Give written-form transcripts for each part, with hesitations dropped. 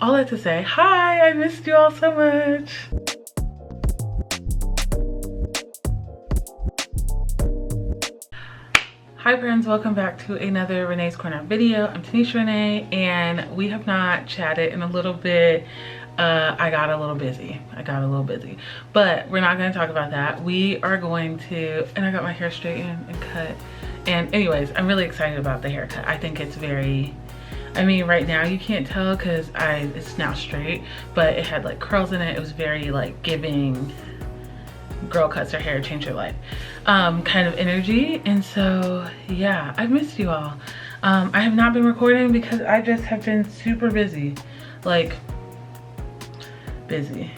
All that to say, hi, I missed you all so much. Hi friends, welcome back to another Renee's Corner video. I'm Tanesha Renee and we have not chatted in a little bit. I got a little busy, but we're not going to talk about that. We are going to, and I got my hair straightened and cut. And anyways, I'm really excited about the haircut. I think it's very, I mean, right now you can't tell because it's now straight, but it had like curls in it. It was very like giving girl cuts her hair, change her life kind of energy. And so yeah, I've missed you all. I have not been recording because I just have been super busy, like busy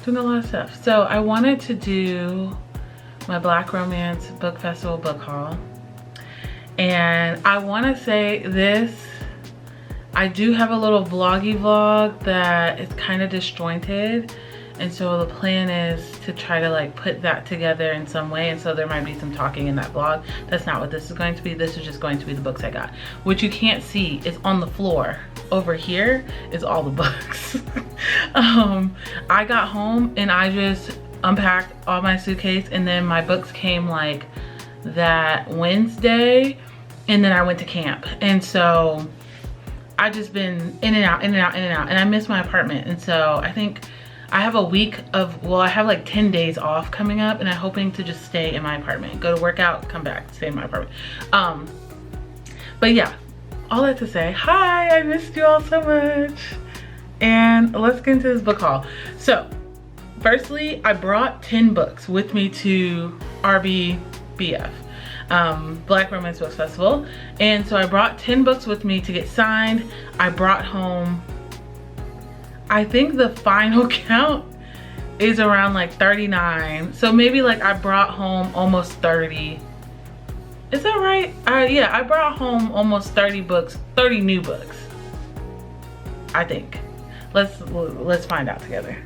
doing a lot of stuff. So I wanted to do my Black Romance Book Festival book haul, and I want to say this, I do have a little vloggy vlog that is kind of disjointed, and so the plan is to try to like put that together in some way, and so there might be some talking in that vlog. That's not what this is going to be. This is just going to be the books I got. What you can't see is on the floor over here is all the books. I got home and I just unpacked all my suitcase, and then my books came like that Wednesday, and then I went to camp, and so I just been in and out, and I miss my apartment. And so I think I have a week of, well, I have like 10 days off coming up, and I'm hoping to just stay in my apartment, go to work out, come back, stay in my apartment. But yeah, all that to say, hi, I missed you all so much. And let's get into this book haul. So firstly, I brought 10 books with me to RBBF, Black Romance Books Festival. And so I brought 10 books with me to get signed. I brought home, I think the final count is around like 39. So maybe like I brought home almost 30. Is that right? Yeah, I brought home almost 30 books, 30 new books, I think. Let's find out together.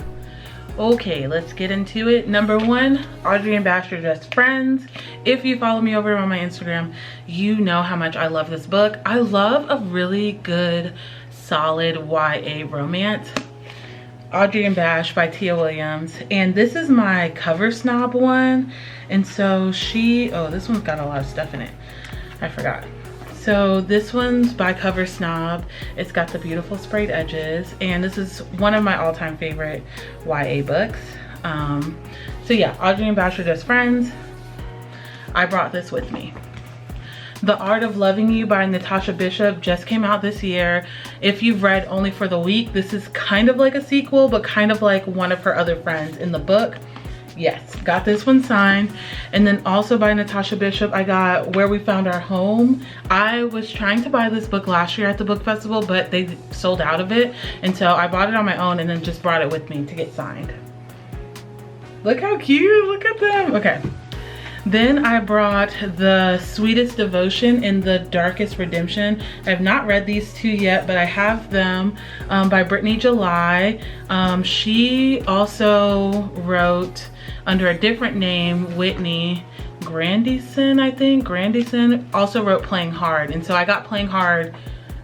Okay, let's get into it. Number 1, Audrey and Bashir Just Friends. If you follow me over on my Instagram, you know how much I love this book. I love a really good, solid YA romance. Audrey and Bash by Tia Williams. And this is my cover snob one. And so this one's got a lot of stuff in it. I forgot. So this one's by Cover Snob. It's got the beautiful sprayed edges, and this is one of my all-time favorite YA books. So yeah, Audrey and Bashir Just Friends. I brought this with me. The Art of Loving You by Natasha Bishop just came out this year. If you've read Only for the Week, this is kind of like a sequel, but kind of like one of her other friends in the book. Yes, got this one signed. And then also by Natasha Bishop, I got Where We Found Our Home. I was trying to buy this book last year at the book festival, but they sold out of it. And so I bought it on my own and then just brought it with me to get signed. Look how cute, look at them. Okay. Then I brought The Sweetest Devotion and The Darkest Redemption. I have not read these two yet, but I have them by Brittany July. She also wrote under a different name, Whitney Grandison, I think. Grandison also wrote Playing Hard. And so I got Playing Hard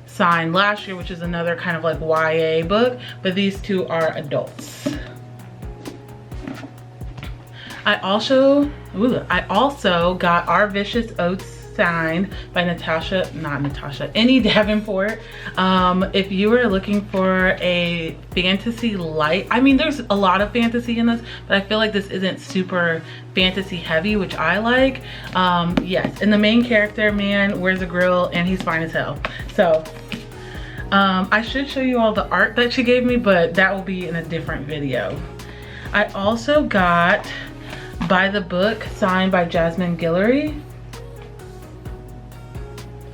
signed last year, which is another kind of like YA book, but these two are adults. I also got Our Vicious Oaths signed by Annie Davenport. If you were looking for a fantasy light, I mean, there's a lot of fantasy in this, but I feel like this isn't super fantasy heavy, which I like. Yes, and the main character, man, wears a grill and he's fine as hell. So I should show you all the art that she gave me, but that will be in a different video. I also got By the Book signed by Jasmine Guillory.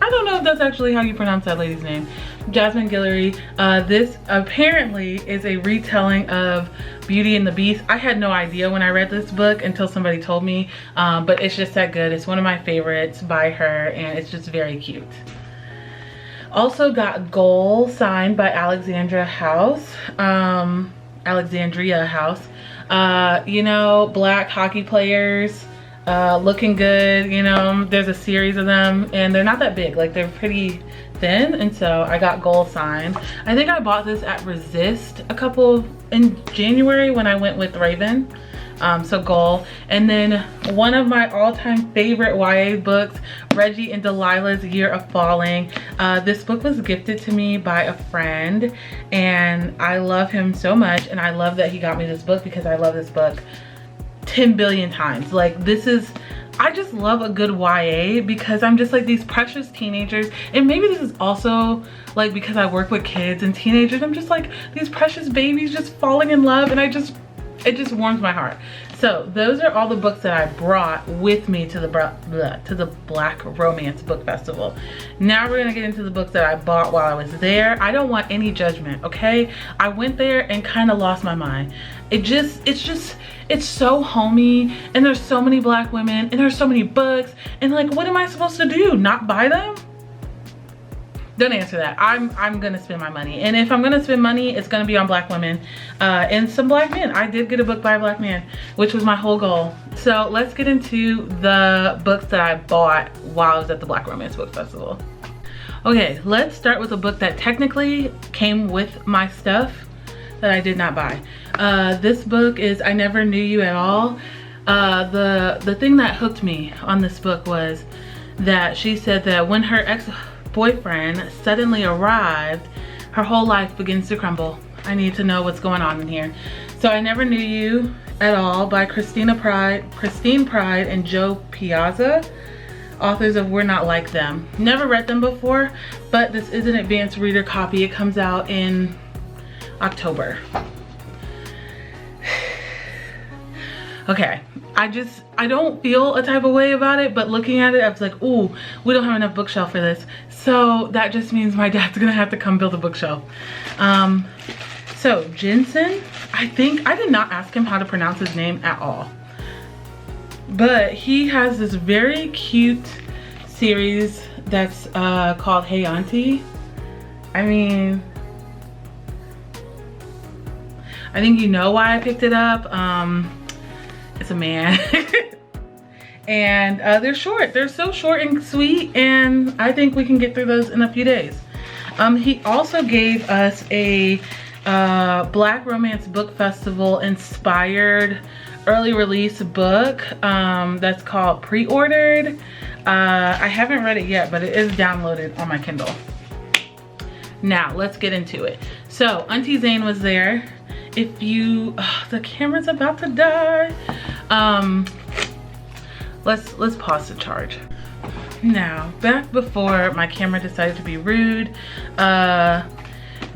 I don't know if that's actually how you pronounce that lady's name. Jasmine Guillory. This apparently is a retelling of Beauty and the Beast. I had no idea when I read this book until somebody told me, but it's just that good. It's one of my favorites by her, and it's just very cute. Also got Goal signed by Alexandria House. You know, black hockey players, looking good. You know, there's a series of them and they're not that big, like they're pretty thin, and so I got gold signed. I think I bought this at Resist in January when I went with Raven. So gold. And then one of my all-time favorite YA books, Reggie and Delilah's Year of Falling. This book was gifted to me by a friend, and I love him so much, and I love that he got me this book because I love this book 10 billion times. Like, I just love a good YA because I'm just like these precious teenagers, and maybe this is also like because I work with kids and teenagers, I'm just like these precious babies just falling in love, and it just warms my heart. So those are all the books that I brought with me to the Black Romance Book Festival. Now we're gonna get into the books that I bought while I was there. I don't want any judgment, okay? I went there and kind of lost my mind. It's so homey, and there's so many Black women, and there's so many books, and like, what am I supposed to do? Not buy them? Don't answer that. I'm gonna spend my money, and if I'm gonna spend money, it's gonna be on Black women and some Black men. I did get a book by a Black man, which was my whole goal. So let's get into the books that I bought while I was at the Black Romance Book Festival. Okay, let's start with a book that technically came with my stuff that I did not buy. This book is I Never Knew You at All. The thing that hooked me on this book was that she said that when her ex-boyfriend suddenly arrived, her whole life begins to crumble. I need to know what's going on in here. So I Never Knew You at All by Christine Pride and Joe Piazza, authors of We're Not Like Them. Never read them before, but this is an advanced reader copy. It comes out in October. Okay, I don't feel a type of way about it, but looking at it, I was like, ooh, we don't have enough bookshelf for this. So that just means my dad's gonna have to come build a bookshelf. So Jensen, I did not ask him how to pronounce his name at all, but he has this very cute series that's called Hey Auntie. I mean, I think you know why I picked it up. It's a man. And they're short. They're so short and sweet, and I think we can get through those in a few days. He also gave us a Black Romance Book Festival inspired early release book that's called Pre-Ordered. I haven't read it yet, but it is downloaded on my Kindle. Now let's get into it. So Auntie Zane was there. If you, the camera's about to die. Let's pause the charge. Now, back before my camera decided to be rude,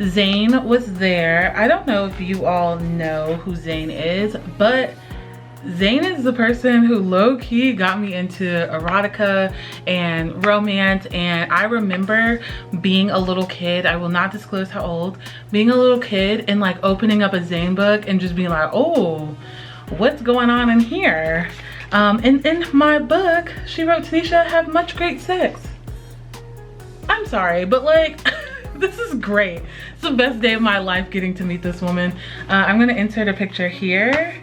Zane was there. I don't know if you all know who Zane is, but Zane is the person who low-key got me into erotica and romance. And I remember being a little kid, I will not disclose how old, being a little kid and like opening up a Zane book and just being like, oh, what's going on in here? And in my book, she wrote, Tanesha, have much great sex. I'm sorry, but like, this is great. It's the best day of my life getting to meet this woman. I'm gonna insert a picture here.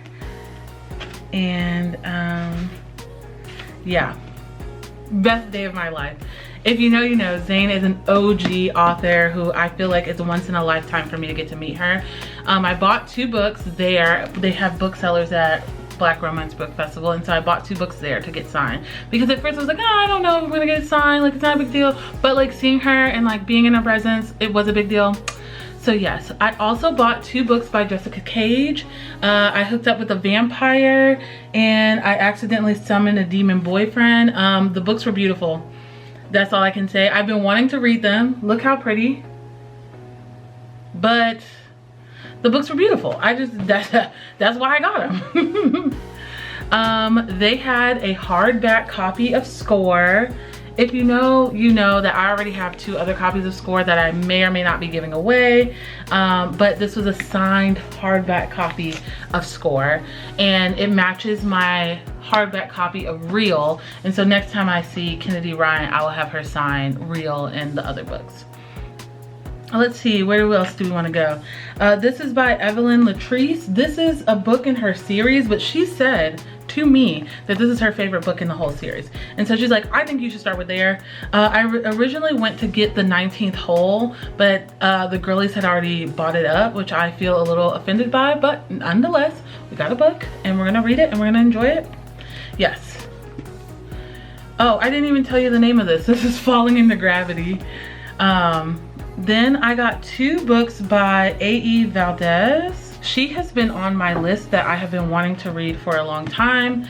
And yeah, best day of my life. If you know, you know. Zane is an OG author who I feel like it's once in a lifetime for me to get to meet her. I bought 2 books there. They have booksellers at Black Romance Book Festival, and so I bought 2 books there to get signed, because at first I was like, oh, I don't know if I'm gonna get it signed, like it's not a big deal, but like seeing her and like being in her presence, it was a big deal. So yes, I also bought 2 books by Jessica Cage. I hooked up with a vampire, and I accidentally summoned a demon boyfriend. The books were beautiful. That's all I can say. I've been wanting to read them. Look how pretty. But the books were beautiful. That's why I got them. They had a hardback copy of Score. If you know, you know that I already have 2 other copies of Score that I may or may not be giving away. But this was a signed hardback copy of Score, and it matches my hardback copy of Real. And so next time I see Kennedy Ryan, I will have her sign Real and the other books. Let's see, where else do we want to go? This is by Evelyn Latrice. This is a book in her series, but she said to me that this is her favorite book in the whole series. And so she's like, I think you should start with there. I originally went to get the 19th hole, but the girlies had already bought it up, which I feel a little offended by, but nonetheless, we got a book and we're gonna read it and we're gonna enjoy it. Yes. Oh, I didn't even tell you the name of this. This is Falling into Gravity. Then I got 2 books by A.E. Valdez. She has been on my list that I have been wanting to read for a long time.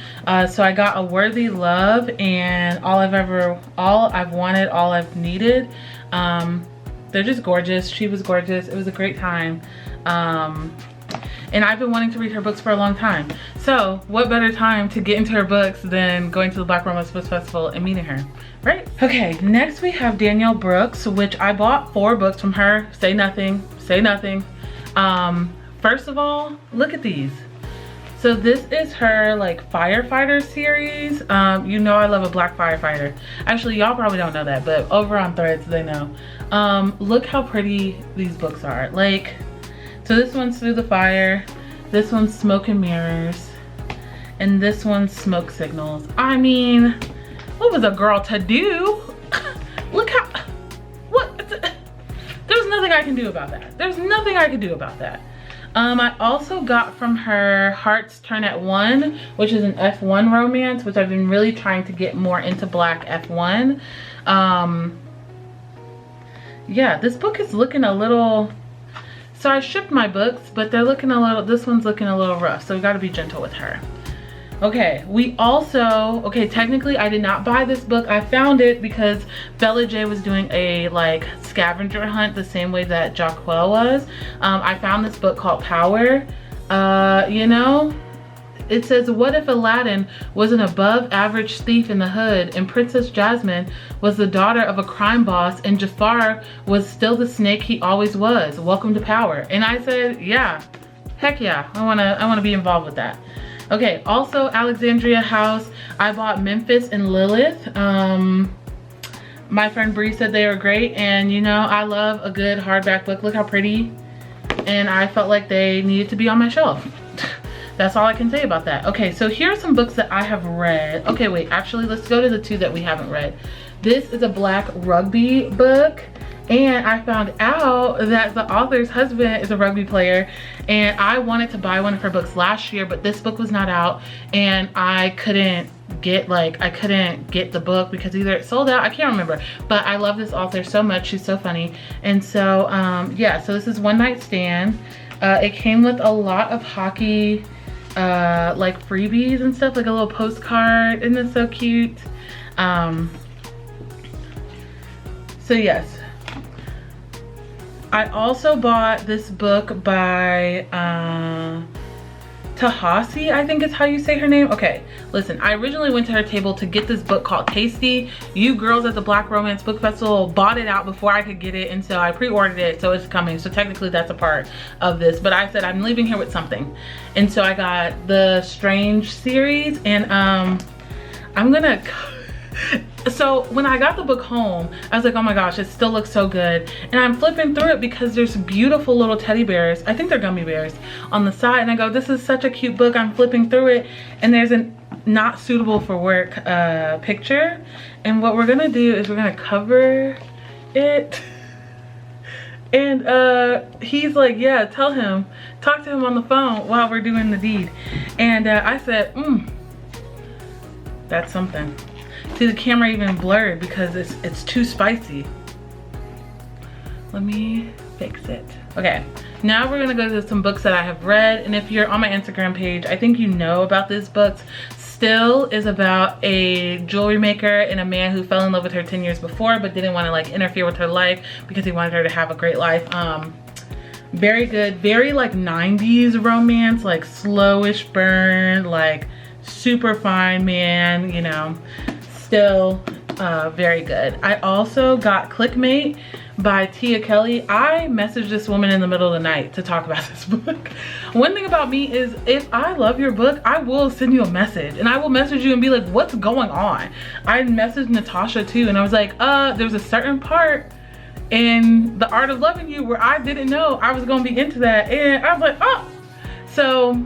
So I got A Worthy Love and All I've Wanted, All I've Needed. They're just gorgeous. She was gorgeous. It was a great time. And I've been wanting to read her books for a long time. So what better time to get into her books than going to the Black Romance Book Festival and meeting her, right? Okay, next we have Danielle Brooks, which I bought 4 books from her. Say nothing, say nothing. First of all, look at these. So this is her like firefighter series. You know I love a black firefighter. Actually, y'all probably don't know that, but over on Threads, they know. Look how pretty these books are. Like, so this one's Through the Fire, this one's Smoke and Mirrors, and this one's Smoke Signals. I mean, what was a girl to do? Look how, there's nothing I can do about that. There's nothing I can do about that. I also got from her Hearts Turn at 1, which is an F1 romance, which I've been really trying to get more into black F1. Yeah, this book is looking a little, so I shipped my books, but they're looking a little, this one's looking a little rough, so we gotta be gentle with her. Okay, we also, okay, technically I did not buy this book. I found it because Bella J was doing a like scavenger hunt the same way that Jaquel was. I found this book called Power. You know, it says, what if Aladdin was an above average thief in the hood and Princess Jasmine was the daughter of a crime boss and Jafar was still the snake he always was? Welcome to Power. And I said, yeah, heck yeah, I wanna be involved with that. Okay, also Alexandria House, I bought Memphis and Lilith. My friend Bree said they were great, and you know, I love a good hardback book. Look how pretty. And I felt like they needed to be on my shelf. That's all I can say about that. Okay, so here are some books that I have read. Okay, wait, actually, let's go to the 2 that we haven't read. This is a black rugby book. And I found out that the author's husband is a rugby player, and I wanted to buy one of her books last year, but this book was not out, and I couldn't get the book because either it sold out, I can't remember, but I love this author so much. She's so funny. And so yeah, so this is One Night Stand. It came with a lot of hockey like freebies and stuff, like a little postcard. Isn't it so cute? So yes, I also bought this book by Tahasi, I think is how you say her name. Okay, listen, I originally went to her table to get this book called Tasty. You girls at the Black Romance Book Festival bought it out before I could get it, and so I pre-ordered it, so it's coming. So technically that's a part of this, but I said I'm leaving here with something. And so I got the Strange series, and I'm gonna, so when I got the book home, I was like, oh my gosh, it still looks so good. And I'm flipping through it because there's beautiful little teddy bears, I think they're gummy bears, on the side. And I go, this is such a cute book. I'm flipping through it and there's a not suitable for work picture. And what we're gonna do is we're gonna cover it. And he's like, yeah, tell him, talk to him on the phone while we're doing the deed. And I said, that's something. See, the camera even blurred because it's too spicy. Let me fix it. Okay, now we're gonna go to some books that I have read. And if you're on my Instagram page, I think you know about this book. Still is about a jewelry maker and a man who fell in love with her 10 years before but didn't want to like interfere with her life because he wanted her to have a great life. Very good, very like 90s romance, like slowish burn, like super fine man, you know. Still very good. I also got Clickmate by Tia Kelly. I messaged this woman in the middle of the night to talk about this book. One thing about me is if I love your book, I will send you a message and I will message you and be like, what's going on? I messaged Natasha too and I was like, there's a certain part in The Art of Loving You where I didn't know I was gonna be into that, and I was like, oh. So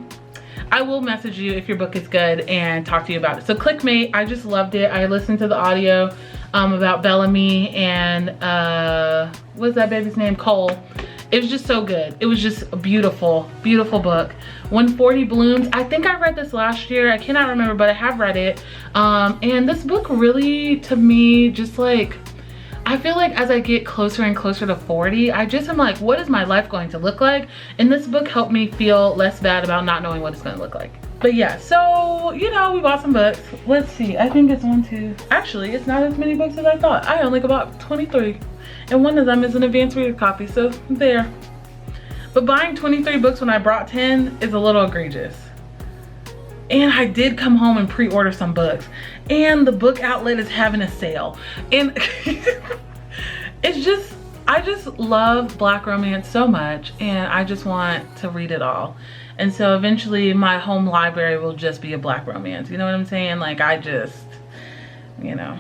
I will message you if your book is good and talk to you about it. So Clickmate, I just loved it. I listened to the audio about Bellamy and what's that baby's name? Cole. It was just so good. It was just a beautiful, beautiful book. When 40 Blooms, I think I read this last year. I cannot remember, but I have read it. And this book really, to me, just like, I feel like as I get closer and closer to 40, I just am like, what is my life going to look like? And this book helped me feel less bad about not knowing what it's gonna look like. But yeah, so, you know, we bought some books. Let's see, I think it's 1, 2. Actually, it's not as many books as I thought. I only bought 23. And one of them is an advanced reader copy, so there. But buying 23 books when I brought 10 is a little egregious. And I did come home and pre-order some books. And the book outlet is having a sale. And it's just, I just love Black romance so much, and I just want to read it all. And so eventually my home library will just be a Black romance. You know what I'm saying? Like, I just, you know.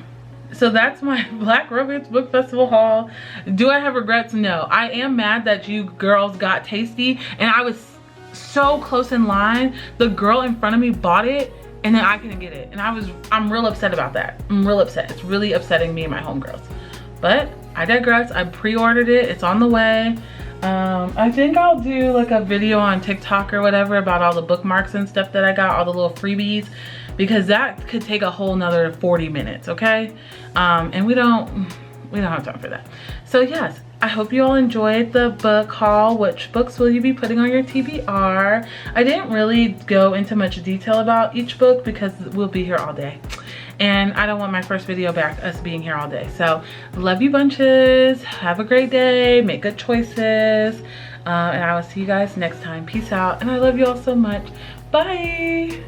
So that's my Black Romance Book Festival haul. Do I have regrets? No. I am mad that you girls got Tasty, and I was so close in line. The girl in front of me bought it, and then I couldn't get it. And I'm real upset about that. I'm real upset. It's really upsetting me and my homegirls. But I digress. I pre-ordered it. It's on the way. I think I'll do like a video on TikTok or whatever about all the bookmarks and stuff that I got, all the little freebies, because that could take a whole nother 40 minutes, okay? And we don't have time for that. So yes, I hope you all enjoyed the book haul. Which books will you be putting on your TBR? I didn't really go into much detail about each book because we'll be here all day. And I don't want my first video back us being here all day. So love you bunches. Have a great day. Make good choices. And I will see you guys next time. Peace out. And I love you all so much. Bye.